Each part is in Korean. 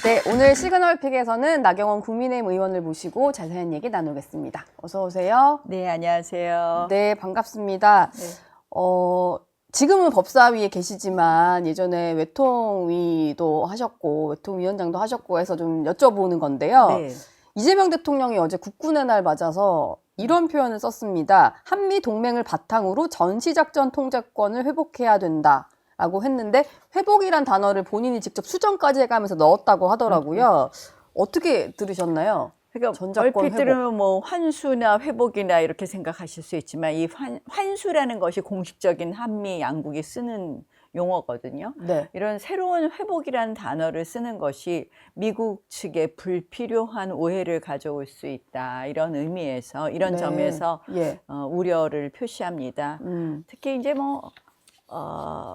네, 오늘 시그널픽에서는 나경원 국민의힘 의원을 모시고 자세한 얘기 나누겠습니다. 어서 오세요. 네, 안녕하세요. 네, 반갑습니다. 네. 지금은 법사위에 계시지만 예전에 외통위도 하셨고 외통위원장도 하셨고 해서 좀 여쭤보는 건데요. 네. 이재명 대통령이 어제 국군의 날 맞아서 이런 표현을 썼습니다. 한미 동맹을 바탕으로 전시작전 통제권을 회복해야 된다라고 했는데 회복이란 단어를 본인이 직접 수정까지 해가면서 넣었다고 하더라고요. 어떻게 들으셨나요? 그러니까 전작권 얼핏 들으면 뭐 환수나 회복이나 이렇게 생각하실 수 있지만 이 환수라는 것이 공식적인 한미 양국이 쓰는 용어거든요. 네. 이런 새로운 회복이라는 단어를 쓰는 것이 미국 측에 불필요한 오해를 가져올 수 있다. 이런 의미에서 이런 네. 점에서 예. 우려를 표시합니다. 특히 이제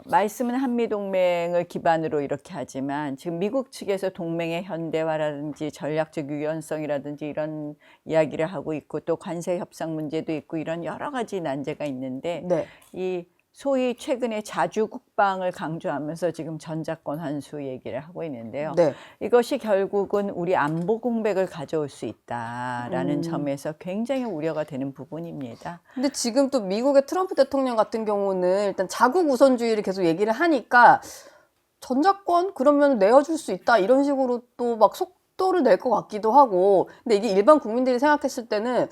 말씀은 한미동맹을 기반으로 이렇게 하지만 지금 미국 측에서 동맹의 현대화라든지 전략적 유연성이라든지 이런 이야기를 하고 있고 또 관세 협상 문제도 있고 이런 여러 가지 난제가 있는데 네. 이 소위 최근에 자주 국방을 강조하면서 지금 전작권 환수 얘기를 하고 있는데요. 네. 이것이 결국은 우리 안보 공백을 가져올 수 있다라는 점에서 굉장히 우려가 되는 부분입니다. 근데 지금 또 미국의 트럼프 대통령 같은 경우는 일단 자국 우선주의를 계속 얘기를 하니까 전작권 그러면 내어줄 수 있다 이런 식으로 또 막 속도를 낼 것 같기도 하고. 근데 이게 일반 국민들이 생각했을 때는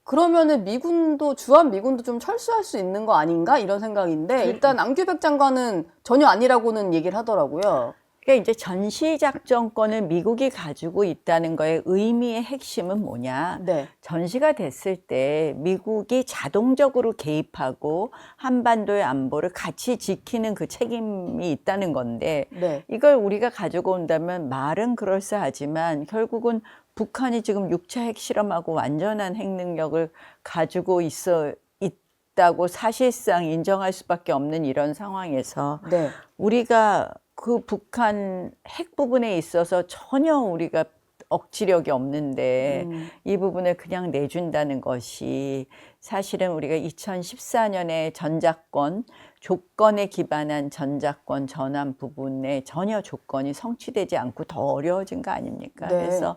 그러면은 미군도 주한 미군도 좀 철수할 수 있는 거 아닌가 이런 생각인데 일단 안규백 장관은 전혀 아니라고는 얘기를 하더라고요. 그러니까 이제 전시작전권을 미국이 가지고 있다는 거의 의미의 핵심은 뭐냐? 네. 전시가 됐을 때 미국이 자동적으로 개입하고 한반도의 안보를 같이 지키는 그 책임이 있다는 건데 네. 이걸 우리가 가지고 온다면 말은 그럴싸하지만 결국은 북한이 지금 6차 핵실험하고 완전한 핵능력을 가지고 있다고 사실상 인정할 수밖에 없는 이런 상황에서 네. 우리가 그 북한 핵 부분에 있어서 전혀 우리가 억지력이 없는데 이 부분을 그냥 내준다는 것이 사실은 우리가 2014년에 전작권, 조건에 기반한 전작권 전환 부분에 전혀 조건이 성취되지 않고 더 어려워진 거 아닙니까? 네. 그래서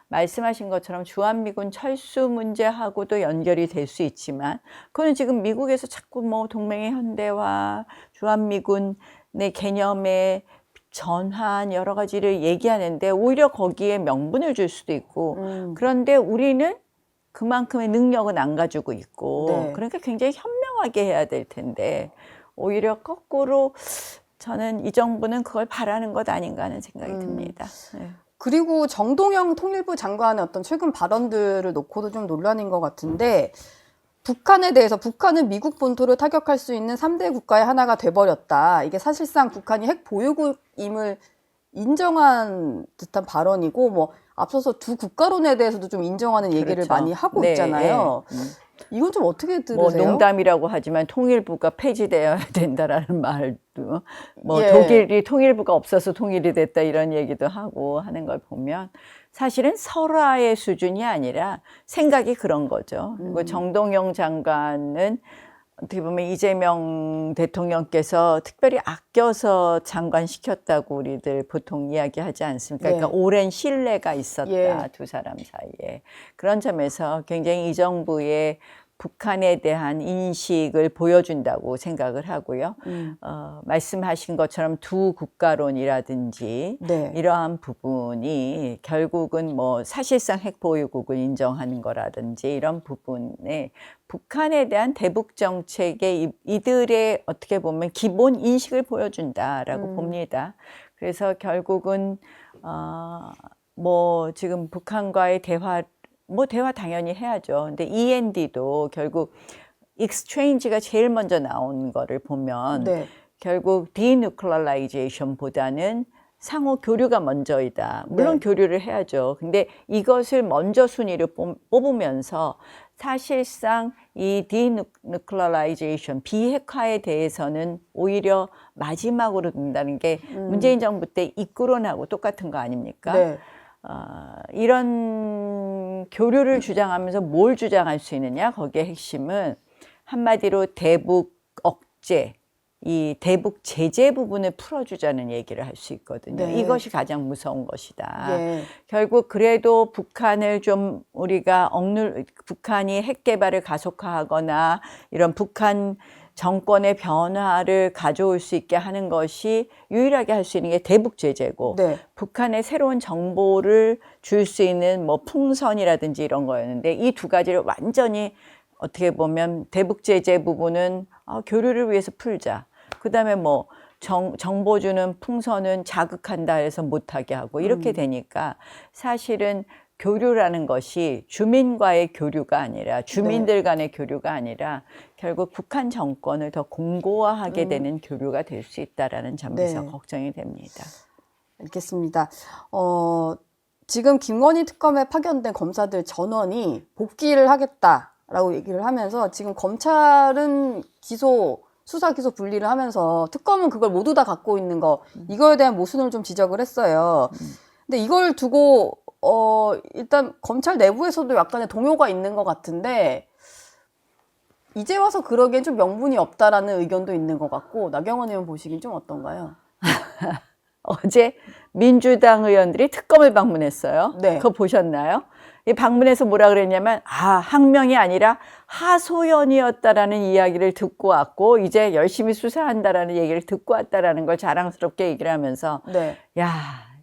말씀하신 것처럼 주한미군 철수 문제하고도 연결이 될 수 있지만 그거는 지금 미국에서 자꾸 뭐 동맹의 현대화, 주한미군의 개념의 전환 여러 가지를 얘기하는데 오히려 거기에 명분을 줄 수도 있고 그런데 우리는 그만큼의 능력은 안 가지고 있고 네. 그러니까 굉장히 현명하게 해야 될 텐데 오히려 거꾸로 저는 이 정부는 그걸 바라는 것 아닌가 하는 생각이 듭니다. 네. 그리고 정동영 통일부 장관의 어떤 최근 발언들을 놓고도 좀 논란인 것 같은데 북한에 대해서 북한은 미국 본토를 타격할 수 있는 3대 국가의 하나가 돼버렸다. 이게 사실상 북한이 핵 보유국임을 인정한 듯한 발언이고 뭐 앞서서 두 국가론에 대해서도 좀 인정하는 얘기를 그렇죠. 많이 하고 네, 있잖아요. 이건 좀 어떻게 들으세요? 뭐 농담이라고 하지만 통일부가 폐지되어야 된다라는 말도 뭐 예. 독일이 통일부가 없어서 통일이 됐다 이런 얘기도 하고 하는 걸 보면 사실은 설화의 수준이 아니라 생각이 그런 거죠. 그리고 정동영 장관은 어떻게 보면 이재명 대통령께서 특별히 아껴서 장관 시켰다고 우리들 보통 이야기하지 않습니까? 네. 그러니까 오랜 신뢰가 있었다, 예. 두 사람 사이에. 그런 점에서 굉장히 이 정부의 북한에 대한 인식을 보여준다고 생각을 하고요. 말씀하신 것처럼 두 국가론이라든지 네. 이러한 부분이 결국은 뭐 사실상 핵 보유국을 인정하는 거라든지 이런 부분에 북한에 대한 대북 정책의 이들의 어떻게 보면 기본 인식을 보여준다라고 봅니다. 그래서 결국은 뭐 지금 북한과의 대화 당연히 해야죠. 근데 END도 결국 exchange가 제일 먼저 나온 거를 보면 네. 결국 denuclearization보다는 상호 교류가 먼저이다. 물론 네. 교류를 해야죠. 근데 이것을 먼저 순위를 뽑으면서 사실상 이 denuclearization, 비핵화에 대해서는 오히려 마지막으로 둔다는 게 문재인 정부 때 이끌어나고 똑같은 거 아닙니까? 네. 이런 교류를 주장하면서 뭘 주장할 수 있느냐? 거기에 핵심은 한마디로 대북 억제, 이 대북 제재 부분을 풀어주자는 얘기를 할 수 있거든요. 네. 이것이 가장 무서운 것이다. 예. 결국 그래도 북한을 좀 우리가 북한이 핵 개발을 가속화하거나 이런 북한 정권의 변화를 가져올 수 있게 하는 것이 유일하게 할 수 있는 게 대북 제재고, 네. 북한의 새로운 정보를 줄 수 있는 뭐 풍선이라든지 이런 거였는데, 이 두 가지를 완전히 어떻게 보면 대북 제재 부분은 교류를 위해서 풀자. 그다음에 뭐 정보 주는 풍선은 자극한다 해서 못하게 하고 이렇게 되니까 사실은 교류라는 것이 주민과의 교류가 아니라 주민들 간의 교류가 아니라 결국 북한 정권을 더 공고화하게 되는 교류가 될 수 있다라는 점에서 네. 걱정이 됩니다. 알겠습니다. 지금 김건희 특검에 파견된 검사들 전원이 복귀를 하겠다라고 얘기를 하면서 지금 검찰은 수사 기소 분리를 하면서 특검은 그걸 모두 다 갖고 있는 거, 이거에 대한 모순을 좀 지적을 했어요. 근데 이걸 두고 일단 검찰 내부에서도 약간의 동요가 있는 것 같은데, 이제 와서 그러기엔 좀 명분이 없다라는 의견도 있는 것 같고, 나경원 의원 보시기엔 좀 어떤가요? 어제 민주당 의원들이 특검을 방문했어요. 네. 그거 보셨나요? 이 방문해서 뭐라 그랬냐면, 항명이 아니라 하소연이었다라는 이야기를 듣고 왔고, 이제 열심히 수사한다라는 얘기를 듣고 왔다라는 걸 자랑스럽게 얘기를 하면서, 네. 야,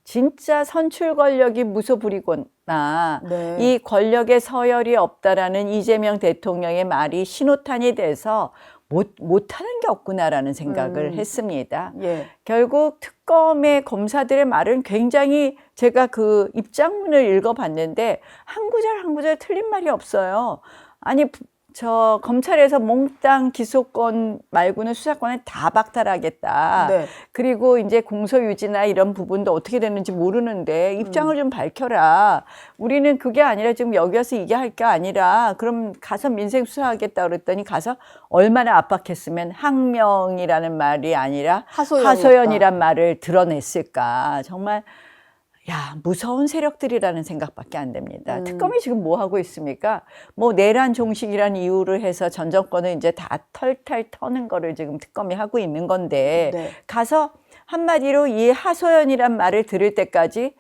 진짜 선출 권력이 무소불위구나. 네. 이 권력의 서열이 없다라는 이재명 대통령의 말이 신호탄이 돼서 못하는 게 없구나라는 생각을 했습니다. 예. 결국 특검의 검사들의 말은 굉장히, 제가 그 입장문을 읽어봤는데 한 구절 한 구절 틀린 말이 없어요. 아니, 저 검찰에서 몽땅 기소권 말고는 수사권을 다 박탈하겠다. 네. 그리고 이제 공소유지나 이런 부분도 어떻게 되는지 모르는데 입장을 좀 밝혀라. 우리는 그게 아니라 지금 여기 와서 이게 할 게 아니라 그럼 가서 민생 수사하겠다 그랬더니 가서 얼마나 압박했으면 항명이라는 말이 아니라 하소연이란 말을 드러냈을까. 정말 무서운 세력들이라는 생각밖에 안 됩니다. 특검이 지금 뭐 하고 있습니까? 뭐 내란 종식이라는 이유를 해서 전 정권을 이제 다 털탈 터는 거를 지금 특검이 하고 있는 건데, 네. 가서 한마디로 이 하소연이란 말을 들을 때까지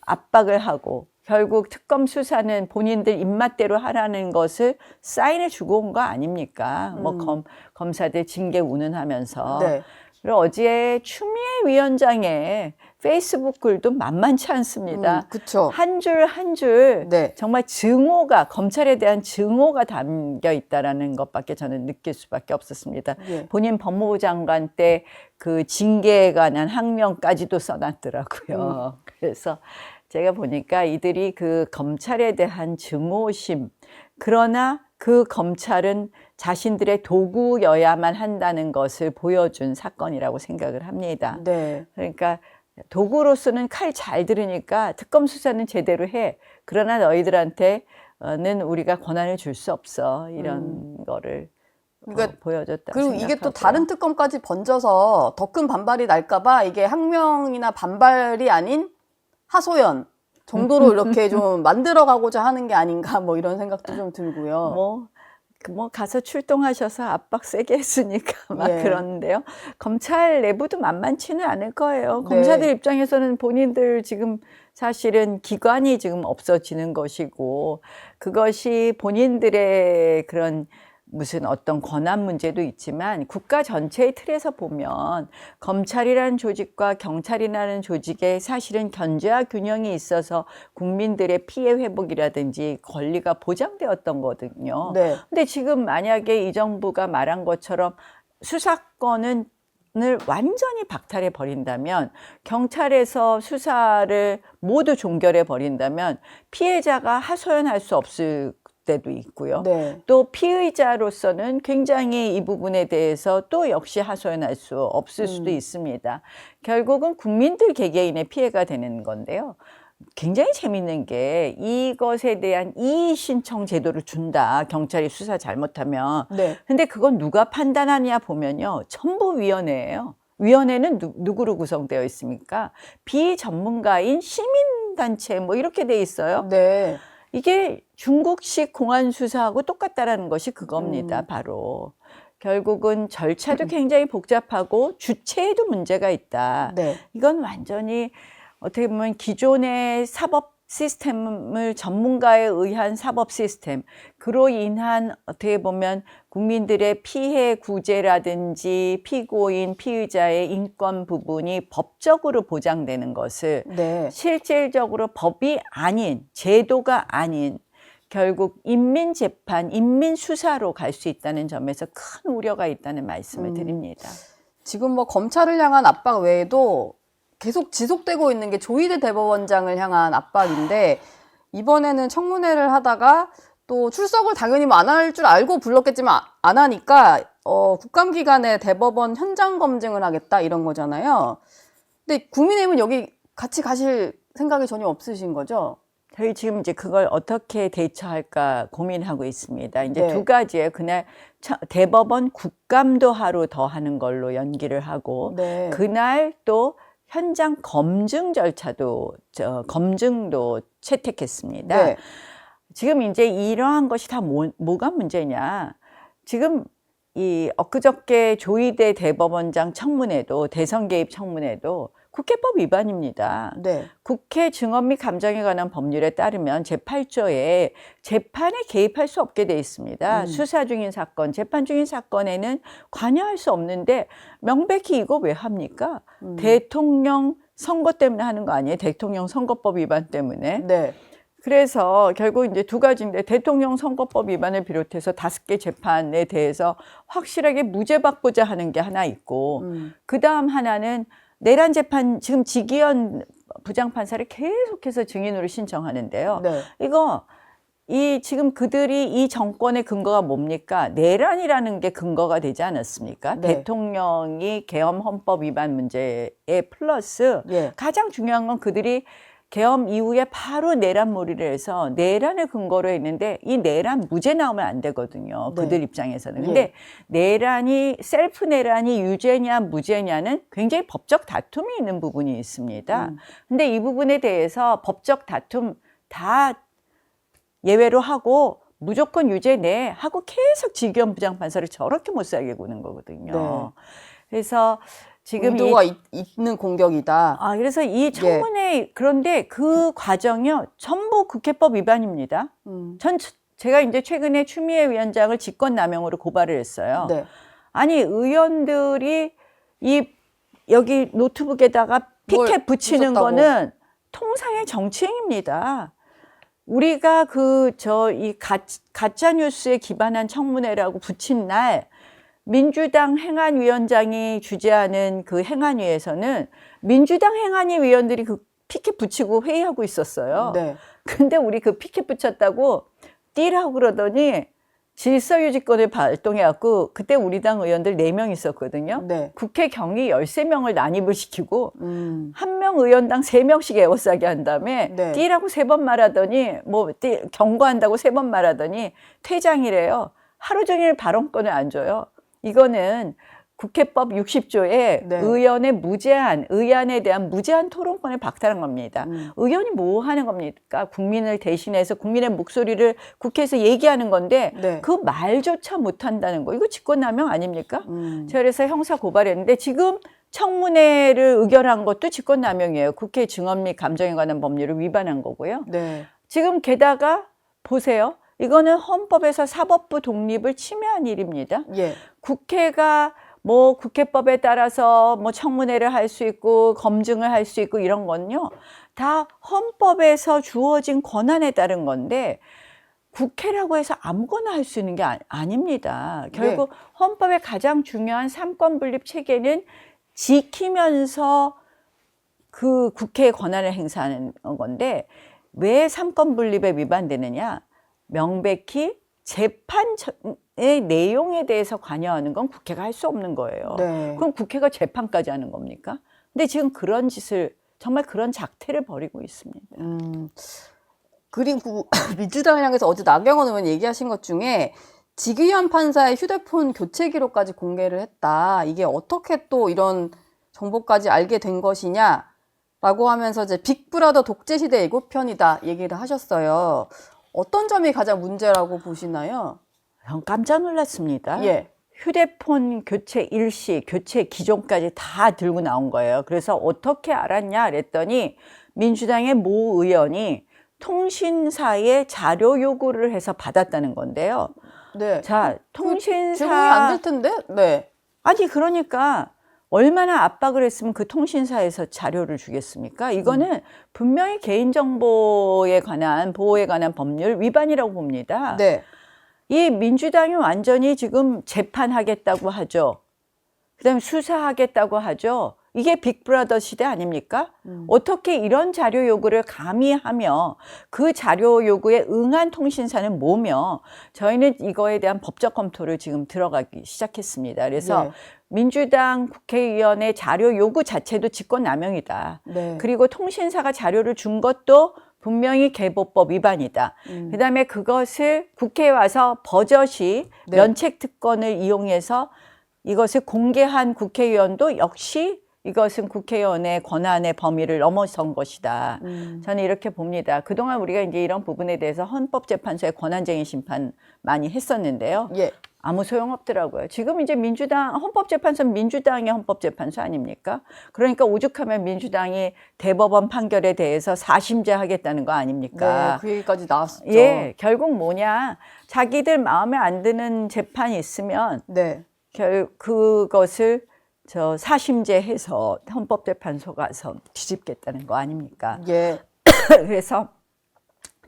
압박을 하고, 결국 특검 수사는 본인들 입맛대로 하라는 것을 사인해 주고 온 거 아닙니까? 뭐 검사들 징계 운운하면서. 네. 그리고 어제 추미애 위원장의 페이스북 글도 만만치 않습니다. 그쵸. 한 줄 한 줄 네. 정말 증오가, 검찰에 대한 증오가 담겨 있다라는 것밖에 저는 느낄 수밖에 없었습니다. 예. 본인 법무부 장관 때 그 징계에 관한 항명까지도 써놨더라고요. 그래서 제가 보니까 이들이 그 검찰에 대한 증오심, 그러나 그 검찰은 자신들의 도구여야만 한다는 것을 보여준 사건이라고 생각을 합니다. 네. 그러니까 도구로서는 칼 잘 들으니까 특검 수사는 제대로 해. 그러나 너희들한테는 우리가 권한을 줄 수 없어. 이런 거를 그러니까 보여줬다. 그리고 이게 또 다른 특검까지 번져서 더 큰 반발이 날까봐 이게 항명이나 반발이 아닌 하소연 정도로 이렇게 좀 만들어가고자 하는 게 아닌가, 뭐 이런 생각도 좀 들고요. 뭐 가서 출동하셔서 압박 세게 했으니까 막 예. 그러는데요. 검찰 내부도 만만치는 않을 거예요. 네. 검사들 입장에서는 본인들 지금 사실은 기관이 지금 없어지는 것이고, 그것이 본인들의 그런 무슨 어떤 권한 문제도 있지만 국가 전체의 틀에서 보면 검찰이라는 조직과 경찰이라는 조직에 사실은 견제와 균형이 있어서 국민들의 피해 회복이라든지 권리가 보장되었던 거거든요. 네. 근데 지금 만약에 이 정부가 말한 것처럼 수사권을 완전히 박탈해 버린다면, 경찰에서 수사를 모두 종결해 버린다면 피해자가 하소연할 수 없을 때도 있고요. 네. 또 피의자로서는 굉장히 이 부분에 대해서 또 역시 하소연할 수 없을 수도 있습니다. 결국은 국민들 개개인의 피해가 되는 건데요. 굉장히 재밌는 게 이것에 대한 이의 신청 제도를 준다. 경찰이 수사 잘못하면. 네. 근데 그건 누가 판단하냐 보면요. 정보위원회예요. 위원회는 누구로 구성되어 있습니까? 비전문가인 시민단체 뭐 이렇게 돼 있어요. 네. 이게 중국식 공안 수사하고 똑같다라는 것이 그겁니다. 바로 결국은 절차도 굉장히 복잡하고 주체에도 문제가 있다. 네. 이건 완전히 어떻게 보면 기존의 사법 시스템을 전문가에 의한 사법 시스템, 그로 인한 어떻게 보면 국민들의 피해 구제라든지 피고인, 피의자의 인권 부분이 법적으로 보장되는 것을 네. 실질적으로 법이 아닌, 제도가 아닌 결국 인민재판, 인민수사로 갈 수 있다는 점에서 큰 우려가 있다는 말씀을 드립니다. 지금 뭐 검찰을 향한 압박 외에도 계속 지속되고 있는 게 조희대 대법원장을 향한 압박인데, 이번에는 청문회를 하다가 또 출석을 당연히 뭐 안 할 줄 알고 불렀겠지만 안 하니까 국감기간에 대법원 현장 검증을 하겠다 이런 거잖아요. 근데 국민의힘은 여기 같이 가실 생각이 전혀 없으신 거죠? 저희 지금 이제 그걸 어떻게 대처할까 고민하고 있습니다. 이제 네. 두 가지예요. 그날 대법원 국감도 하루 더 하는 걸로 연기를 하고, 네. 그날 또 현장 검증 절차도 검증도 채택했습니다. 네. 지금 이제 이러한 것이 다 뭐가 문제냐? 지금 이 엊그저께 조희대 대법원장 청문회도, 대선 개입 청문회도 국회법 위반입니다. 네. 국회 증언 및 감정에 관한 법률에 따르면 제8조에 재판에 개입할 수 없게 돼 있습니다. 수사 중인 사건, 재판 중인 사건에는 관여할 수 없는데 명백히 이거 왜 합니까? 대통령 선거 때문에 하는 거 아니에요? 대통령 선거법 위반 때문에. 네. 그래서 결국 이제 두 가지인데, 대통령 선거법 위반을 비롯해서 5개 재판에 대해서 확실하게 무죄 받고자 하는 게 하나 있고, 그 다음 하나는 내란 재판, 지금 지기현 부장판사를 계속해서 증인으로 신청하는데요. 네. 지금 그들이 이 정권의 근거가 뭡니까? 내란이라는 게 근거가 되지 않았습니까? 네. 대통령이 계엄 헌법 위반 문제에 플러스 예. 가장 중요한 건 그들이 계엄 이후에 바로 내란몰이를 해서 내란을 근거로 했는데, 이 내란 무죄 나오면 안 되거든요. 네. 그들 입장에서는. 근데 내란이, 셀프 내란이 유죄냐 무죄냐는 굉장히 법적 다툼이 있는 부분이 있습니다. 근데 이 부분에 대해서 법적 다툼 다 예외로 하고 무조건 유죄 내 하고 계속 지기현 부장판사를 저렇게 못 살게 구는 거거든요. 네. 그래서 지금 의도가 있는 공격이다. 그래서 이 청문회, 그런데 그 과정이요, 전부 국회법 위반입니다. 제가 이제 최근에 추미애 위원장을 직권남용으로 고발을 했어요. 네. 아니, 의원들이 여기 노트북에다가 피켓 붙이는 붙였다고. 거는 통상의 정치행위입니다. 우리가 가짜 뉴스에 기반한 청문회라고 붙인 날, 민주당 행안위원장이 주재하는 그 행안위에서는 민주당 행안위 위원들이 그 피켓 붙이고 회의하고 있었어요. 네. 근데 우리 그 피켓 붙였다고 띄라고 그러더니 질서유지권을 발동해갖고, 그때 우리 당 의원들 4명 있었거든요. 네. 국회 경위 13명을 난입을 시키고 한 명 의원당 3명씩 에워싸게 한 다음에 네. 띄라고 3번 말하더니, 경고한다고 3번 말하더니 퇴장이래요. 하루 종일 발언권을 안 줘요. 이거는 국회법 60조에 네. 의안에 대한 무제한 토론권을 박탈한 겁니다. 의원이 뭐 하는 겁니까? 국민을 대신해서 국민의 목소리를 국회에서 얘기하는 건데, 네. 그 말조차 못 한다는 거. 이거 직권남용 아닙니까? 제가 그래서 형사 고발했는데, 지금 청문회를 의결한 것도 직권남용이에요. 국회 증언 및 감정에 관한 법률을 위반한 거고요. 네. 지금 게다가 보세요. 이거는 헌법에서 사법부 독립을 침해한 일입니다. 예. 국회가 뭐 국회법에 따라서 뭐 청문회를 할 수 있고 검증을 할 수 있고 이런 건요, 다 헌법에서 주어진 권한에 따른 건데, 국회라고 해서 아무거나 할 수 있는 게 아닙니다. 결국 헌법의 가장 중요한 삼권 분립 체계는 지키면서 그 국회의 권한을 행사하는 건데, 왜 삼권 분립에 위반되느냐? 명백히 재판의 내용에 대해서 관여하는 건 국회가 할 수 없는 거예요. 네. 그럼 국회가 재판까지 하는 겁니까? 근데 지금 그런 짓을, 정말 그런 작태를 벌이고 있습니다. 그리고 민주당을 향해서 어제 나경원 의원 얘기하신 것 중에 지기현 판사의 휴대폰 교체 기록까지 공개를 했다. 이게 어떻게 또 이런 정보까지 알게 된 것이냐라고 하면서 이제 빅브라더 독재 시대 예고편이다 얘기를 하셨어요. 어떤 점이 가장 문제라고 보시나요? 깜짝 놀랐습니다. 예. 휴대폰 교체 일시, 교체 기종까지 다 들고 나온 거예요. 그래서 어떻게 알았냐 그랬더니 민주당의 모 의원이 통신사에 자료 요구를 해서 받았다는 건데요. 네. 자, 적용이 안 될 텐데? 네. 아니 그러니까 얼마나 압박을 했으면 그 통신사에서 자료를 주겠습니까? 이거는 분명히 개인정보에 관한 보호에 관한 법률 위반이라고 봅니다. 네. 이 민주당이 완전히 지금 재판하겠다고 하죠. 그다음에 수사하겠다고 하죠. 이게 빅브라더 시대 아닙니까? 어떻게 이런 자료 요구를 감히 하며 그 자료 요구에 응한 통신사는 뭐며 저희는 이거에 대한 법적 검토를 지금 들어가기 시작했습니다. 그래서 네. 민주당 국회의원의 자료 요구 자체도 직권남용이다. 네. 그리고 통신사가 자료를 준 것도 분명히 개보법 위반이다. 그다음에 그것을 국회에 와서 버젓이 네. 면책 특권을 이용해서 이것을 공개한 국회의원도 역시 이것은 국회의원의 권한의 범위를 넘어선 것이다. 저는 이렇게 봅니다. 그동안 우리가 이제 이런 부분에 대해서 헌법재판소의 권한쟁의 심판 많이 했었는데요. 예. 아무 소용없더라고요. 지금 이제 헌법재판소는 민주당의 헌법재판소 아닙니까? 그러니까 오죽하면 민주당이 대법원 판결에 대해서 사심제 하겠다는 거 아닙니까? 네. 그 얘기까지 나왔었죠. 예, 결국 뭐냐. 자기들 마음에 안 드는 재판이 있으면 네. 그것을 사심제해서 헌법재판소 가서 뒤집겠다는 거 아닙니까? 예. 그래서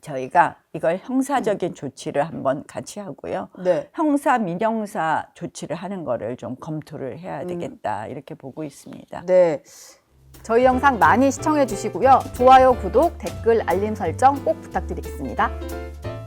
저희가 이걸 형사적인 조치를 한번 같이 하고요. 네. 형사, 민형사 조치를 하는 거를 좀 검토를 해야 되겠다 이렇게 보고 있습니다. 네. 저희 영상 많이 시청해 주시고요. 좋아요, 구독, 댓글, 알림 설정 꼭 부탁드리겠습니다.